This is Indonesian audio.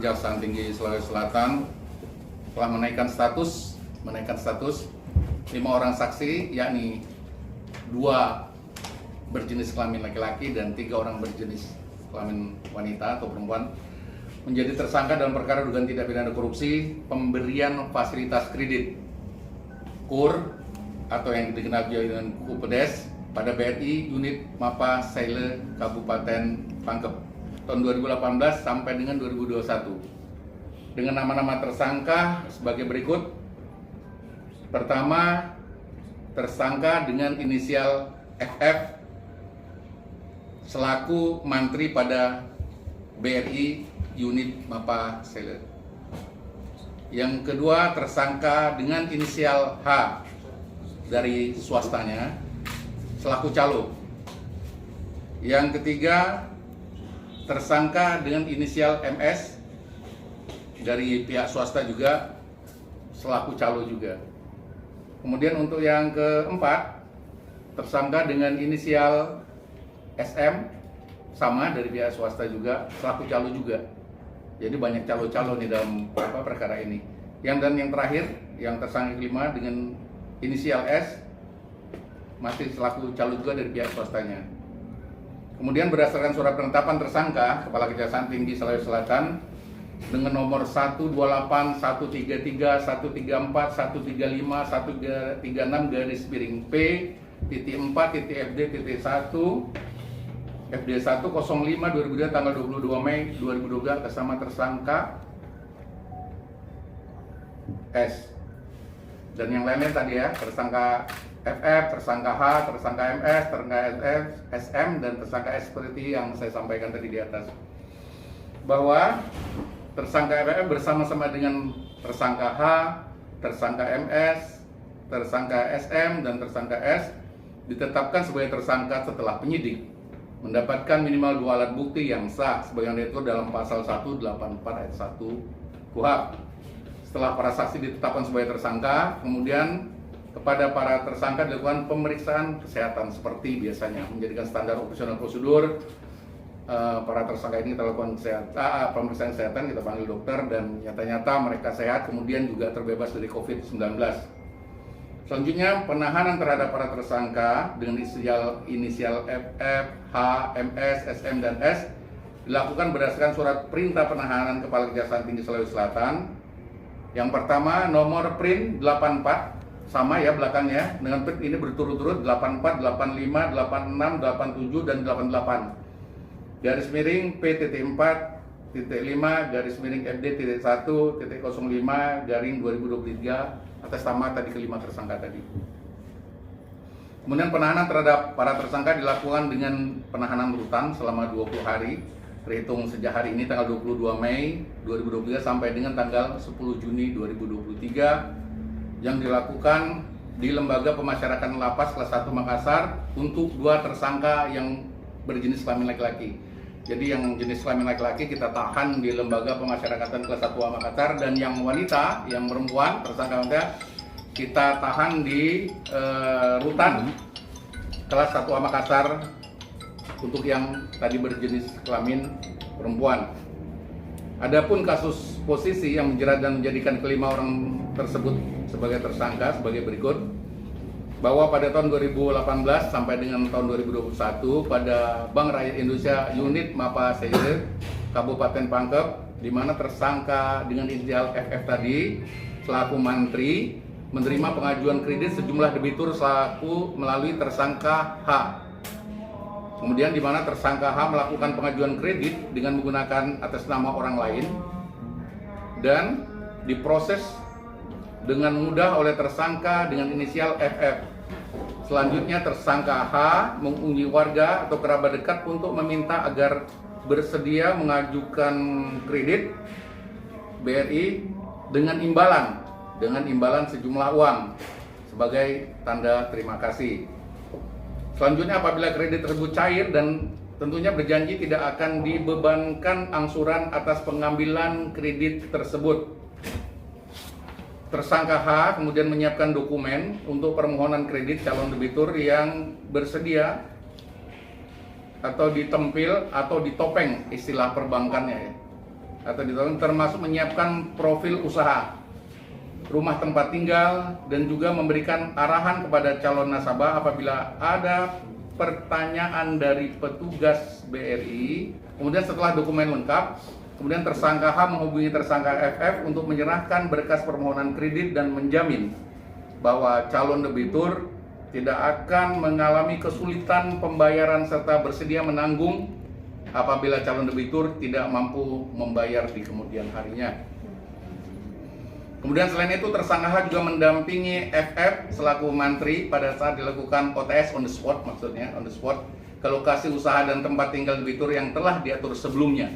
Kejaksaan Tinggi Sulawesi Selatan telah menaikkan status 5 orang saksi, yakni 2 berjenis kelamin laki-laki dan 3 orang berjenis kelamin wanita atau perempuan, menjadi tersangka dalam perkara dugaan tindak pidana korupsi pemberian fasilitas kredit KUR atau yang dikenal dengan KUPEDES pada BRI unit Mapa Seile Kabupaten Pangkep tahun 2018 sampai dengan 2021 dengan nama-nama tersangka sebagai berikut. Pertama, tersangka dengan inisial FF selaku mantri pada BRI unit Mapa Seile. Yang kedua, tersangka dengan inisial H dari swastanya selaku calo. Yang ketiga, tersangka dengan inisial MS dari pihak swasta juga selaku calo juga. Kemudian untuk yang keempat, tersangka dengan inisial SM sama dari pihak swasta juga selaku calo juga. Jadi banyak calo-calo nih dalam perkara ini. Dan yang terakhir, yang tersangka kelima dengan inisial S masih selaku calo juga dari pihak swastanya. Kemudian berdasarkan surat penetapan tersangka Kepala Kejaksaan Tinggi Sulawesi Selatan dengan nomor 128, 133, 134, 135, 136 garis miring P.4.FD.1 FD1 05 2002 tanggal 22 Mei 2022 atas nama tersangka S. Dan yang lainnya tadi ya, tersangka FF, tersangka H, tersangka MS, tersangka SM, dan tersangka S seperti yang saya sampaikan tadi di atas. Bahwa tersangka FF bersama-sama dengan tersangka H, tersangka MS, tersangka SM, dan tersangka S ditetapkan sebagai tersangka setelah penyidik mendapatkan minimal 2 alat bukti yang sah sebagaimana diatur dalam pasal 184 ayat 1 KUHP. Setelah para saksi ditetapkan sebagai tersangka, kemudian kepada para tersangka dilakukan pemeriksaan kesehatan seperti biasanya menjadikan standar operasional prosedur. Para tersangka ini kita lakukan pemeriksaan kesehatan, kita panggil dokter dan nyata-nyata mereka sehat, kemudian juga terbebas dari COVID-19. Selanjutnya, penahanan terhadap para tersangka dengan inisial FF, H, MS, SM, dan S dilakukan berdasarkan surat perintah penahanan Kepala Kejaksaan Tinggi Sulawesi Selatan. Yang pertama, nomor print 84 sama ya belakangnya, dengan print ini berturut-turut 84, 85, 86, 87, dan 88. Garis miring P.4.5 garis miring FD.1.05 garing 2023 atas nama tadi kelima tersangka tadi. Kemudian penahanan terhadap para tersangka dilakukan dengan penahanan rutan selama 20 hari terhitung sejak hari ini tanggal 22 Mei 2023 sampai dengan tanggal 10 Juni 2023 yang dilakukan di Lembaga Pemasyarakatan Lapas kelas 1 Makassar untuk 2 tersangka yang berjenis kelamin laki-laki. Jadi yang jenis kelamin laki-laki kita tahan di Lembaga Pemasyarakatan kelas 1 Makassar, dan yang wanita, yang perempuan, tersangka wanita kita tahan di rutan kelas 1 Makassar untuk yang tadi berjenis kelamin perempuan. Adapun kasus posisi yang menjerat dan menjadikan kelima orang tersebut sebagai tersangka sebagai berikut. Bahwa pada tahun 2018 sampai dengan tahun 2021 pada Bank Rakyat Indonesia unit Mapa Seile Kabupaten Pangkep, di mana tersangka dengan inisial FF tadi selaku mantri menerima pengajuan kredit sejumlah debitur selaku melalui tersangka H. Kemudian di mana tersangka H melakukan pengajuan kredit dengan menggunakan atas nama orang lain dan diproses dengan mudah oleh tersangka dengan inisial FF. Selanjutnya tersangka H menghubungi warga atau kerabat dekat untuk meminta agar bersedia mengajukan kredit BRI dengan imbalan sejumlah uang sebagai tanda terima kasih. Selanjutnya apabila kredit tersebut cair dan tentunya berjanji tidak akan dibebankan angsuran atas pengambilan kredit tersebut. Tersangka H kemudian menyiapkan dokumen untuk permohonan kredit calon debitur yang bersedia atau ditempil atau ditopeng istilah perbankannya ya. atau ditawarkan termasuk menyiapkan profil usaha, rumah tempat tinggal, dan juga memberikan arahan kepada calon nasabah apabila ada pertanyaan dari petugas BRI. Kemudian setelah dokumen lengkap, kemudian tersangka H menghubungi tersangka FF untuk menyerahkan berkas permohonan kredit dan menjamin bahwa calon debitur tidak akan mengalami kesulitan pembayaran serta bersedia menanggung apabila calon debitur tidak mampu membayar di kemudian harinya. Kemudian selain itu tersangka H juga mendampingi FF selaku mantri pada saat dilakukan OTS on the spot, maksudnya on the spot, ke lokasi usaha dan tempat tinggal debitur yang telah diatur sebelumnya.